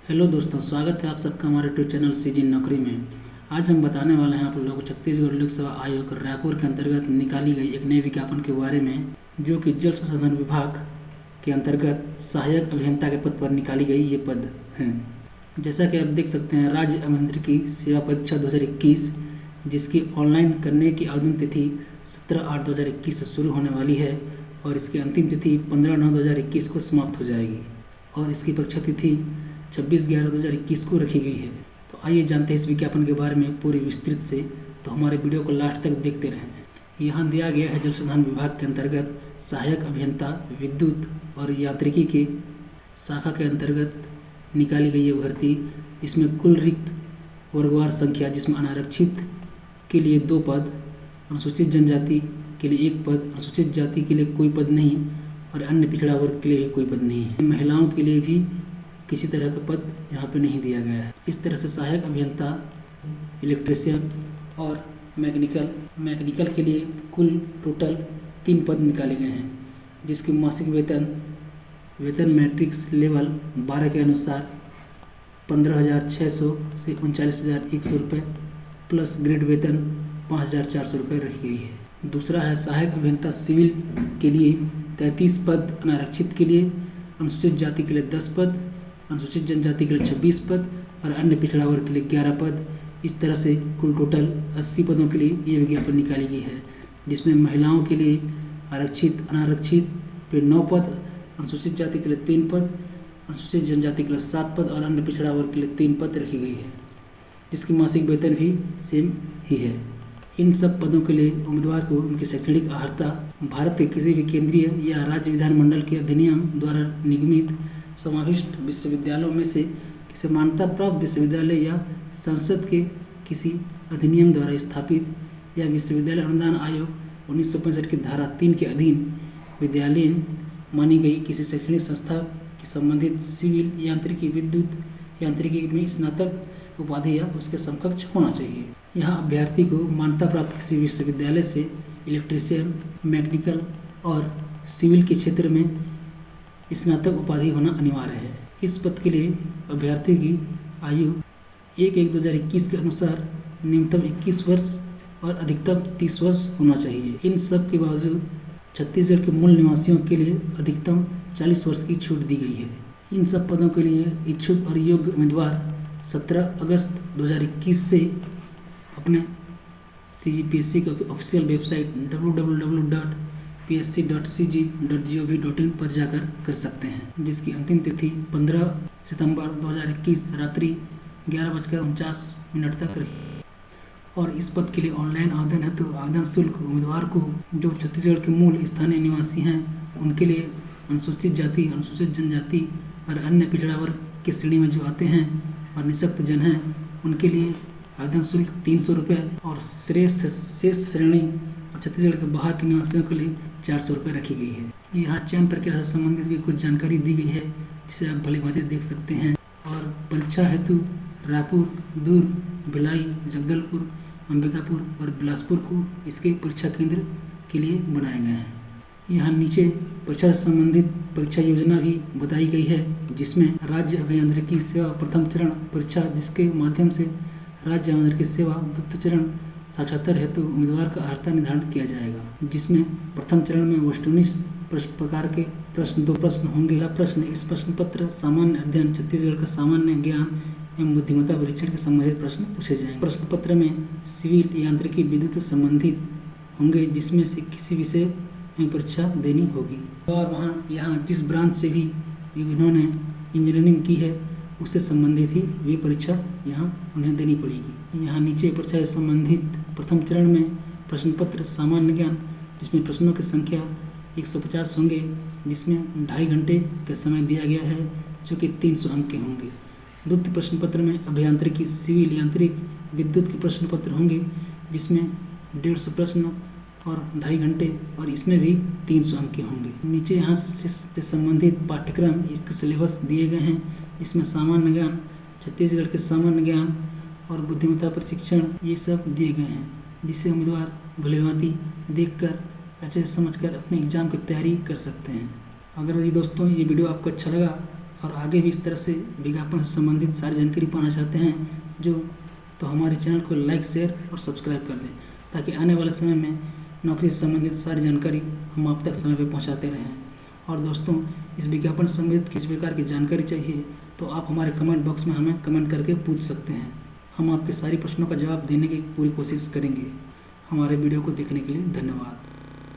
Hello दोस्तों, स्वागत है आप सबका हमारे यूट्यूब चैनल सीजी नौकरी में। आज हम बताने वाले हैं आप लोगों को छत्तीसगढ़ लोक सेवा आयोग रायपुर के अंतर्गत निकाली गई एक नए विज्ञापन के बारे में, जो कि जल संसाधन विभाग के अंतर्गत सहायक अभियंता के पद पर निकाली गई ये पद हैं। जैसा कि आप देख सकते हैं, राज्य अभियांत्रिकी सेवा परीक्षा 2021, जिसकी ऑनलाइन करने की आवेदन तिथि 17/8/2021 से शुरू होने वाली है और इसकी अंतिम तिथि 15/9/2021 को समाप्त हो जाएगी और इसकी परीक्षा तिथि 26/11/2021 को रखी गई है। तो आइए जानते हैं इस विज्ञापन के बारे में पूरी विस्तृत से। तो हमारे वीडियो को लास्ट तक देखते रहें। यहाँ दिया गया है जल संसाधन विभाग के अंतर्गत सहायक अभियंता विद्युत और यांत्रिकी के शाखा के अंतर्गत निकाली गई है भर्ती, जिसमें कुल रिक्त वर्गवार संख्या, जिसमें अनारक्षित के लिए 2 पद, अनुसूचित जनजाति के लिए 1 पद, अनुसूचित जाति के लिए कोई पद नहीं और अन्य पिछड़ा वर्ग के लिए भी कोई पद नहीं है। महिलाओं के लिए भी किसी तरह का पद यहाँ पे नहीं दिया गया है। इस तरह से सहायक अभियंता, इलेक्ट्रीशियन और मैकेनिकल के लिए कुल टोटल 3 पद निकाले गए हैं, जिसकी मासिक वेतन मैट्रिक्स लेवल 12 के अनुसार 15,600 से 39,100 रुपये प्लस ग्रेड वेतन 5,400 रुपये रखी गई है। दूसरा है सहायक अभियंता सिविल के लिए 33 पद, अनारक्षित के लिए, अनुसूचित जाति के लिए 10 पद, अनुसूचित जनजाति के लिए 26 पद और अन्य पिछड़ा वर्ग के लिए 11 पद। इस तरह से कुल टोटल 80 पदों के लिए ये विज्ञापन निकाली गई है, जिसमें महिलाओं के लिए आरक्षित, अनारक्षित पे 9 पद, अनुसूचित जाति के लिए 3 पद, अनुसूचित जनजाति के लिए 7 पद और अन्य पिछड़ा वर्ग के लिए 3 पद रखी गई है, जिसकी मासिक वेतन भी सेम ही है। इन सब पदों के लिए उम्मीदवार को उनकी शैक्षणिक अर्हता भारत के किसी भी केंद्रीय या राज्य विधानमंडल के अधिनियम द्वारा निगमित समाविष्ट विश्वविद्यालयों में से किसी मान्यता प्राप्त विश्वविद्यालय या संसद के किसी अधिनियम द्वारा स्थापित या विश्वविद्यालय अनुदान आयोग 1965 की धारा 3 के अधीन विद्यालयीन मानी गई किसी शैक्षणिक संस्था की संबंधित सिविल, यांत्रिकी, विद्युत यांत्रिकी में स्नातक उपाधि या उसके समकक्ष होना चाहिए। यहाँ अभ्यर्थी को मान्यता प्राप्त किसी विश्वविद्यालय से इलेक्ट्रीशियन, मैकेनिकल और सिविल के क्षेत्र में स्नातक उपाधि होना अनिवार्य है। इस पद के लिए अभ्यर्थी की आयु 1/1/2021 के अनुसार न्यूनतम 21 वर्ष और अधिकतम 30 वर्ष होना चाहिए। इन सब के बावजूद छत्तीसगढ़ के मूल निवासियों के लिए अधिकतम 40 वर्ष की छूट दी गई है। इन सब पदों के लिए इच्छुक और योग्य उम्मीदवार 17 अगस्त 2021 से अपने CGPSC की ऑफिशियल वेबसाइट www.psc.cg.gov.in पर जाकर कर सकते हैं, जिसकी अंतिम तिथि 15 सितंबर 2021 रात्रि 11:49 तक रही। और इस पद के लिए ऑनलाइन आवेदन है, तो आवेदन शुल्क उम्मीदवार को जो छत्तीसगढ़ के मूल स्थानीय निवासी हैं उनके लिए, अनुसूचित जाति, अनुसूचित जनजाति और अन्य पिछड़ा वर्ग के श्रेणी में जो आते हैं और निःशक्त जन हैं उनके लिए आवेदन शुल्क 300 रुपये और शेष श्रेणी और छत्तीसगढ़ के बाहर के निवासियों के लिए 400 रुपये रखी गई है। यहाँ चयन प्रक्रिया से संबंधित भी कुछ जानकारी दी गई है, जिसे आप भली भांति देख सकते हैं। और परीक्षा हेतु रायपुर, दुर्ग, भिलाई, जगदलपुर, अंबिकापुर और बिलासपुर को इसके परीक्षा केंद्र के लिए बनाए गए हैं। यहाँ नीचे परीक्षा से संबंधित परीक्षा योजना भी बताई गई है, जिसमें राज्य अभियांत्रिकी सेवा प्रथम चरण परीक्षा, जिसके माध्यम से राज्य अभियांत्रिकी सेवा द्वितीय चरण साक्षात्कार हेतु उम्मीदवार का अर्हता निर्धारण किया जाएगा, जिसमें प्रथम चरण में वस्तुनिष्ठ प्रकार के प्रश्न 2 प्रश्न होंगे। पहला प्रश्न, इस प्रश्न पत्र सामान्य अध्ययन छत्तीसगढ़ का सामान्य ज्ञान एवं बुद्धिमत्ता परीक्षण के संबंधित प्रश्न पूछे जाएंगे। प्रश्न पत्र में सिविल, यांत्रिकी, विद्युत से संबंधित होंगे, जिसमें से किसी विषय में परीक्षा देनी होगी। और यहाँ जिस ब्रांच से भी इन्होंने इंजीनियरिंग की है उससे संबंधित ही वे परीक्षा यहाँ उन्हें देनी पड़ेगी। यहाँ नीचे परीक्षा से संबंधित प्रथम चरण में प्रश्न पत्र सामान्य ज्ञान, जिसमें प्रश्नों की संख्या 150 होंगे, जिसमें 2.5 घंटे का समय दिया गया है, जो कि 300 अंक के होंगे। द्वितीय प्रश्न पत्र में अभियांत्रिकी, सिविल, यांत्रिक, विद्युत के प्रश्न पत्र होंगे, जिसमें 150 प्रश्न और 2.5 घंटे, और इसमें भी 300 अंक के होंगे। नीचे यहाँ से संबंधित पाठ्यक्रम, इसके सिलेबस दिए गए हैं, जिसमें सामान्य ज्ञान, छत्तीसगढ़ के सामान्य ज्ञान और बुद्धिमत्ता प्रशिक्षण ये सब दिए गए हैं, जिसे उम्मीदवार भलीभांति देखकर अच्छे से समझकर अपने एग्जाम की तैयारी कर सकते हैं। अगर ये दोस्तों ये वीडियो आपको अच्छा लगा और आगे भी इस तरह से विज्ञापन से संबंधित सारी जानकारी पाना चाहते हैं तो हमारे चैनल को लाइक, शेयर और सब्सक्राइब कर दें, ताकि आने वाले समय में नौकरी से संबंधित सारी जानकारी हम आप तक समय पर पहुंचाते रहें। और दोस्तों, इस विज्ञापन से संबंधित किसी प्रकार की जानकारी चाहिए तो आप हमारे कमेंट बॉक्स में हमें कमेंट करके पूछ सकते हैं। हम आपके सारी प्रश्नों का जवाब देने की पूरी कोशिश करेंगे। हमारे वीडियो को देखने के लिए धन्यवाद।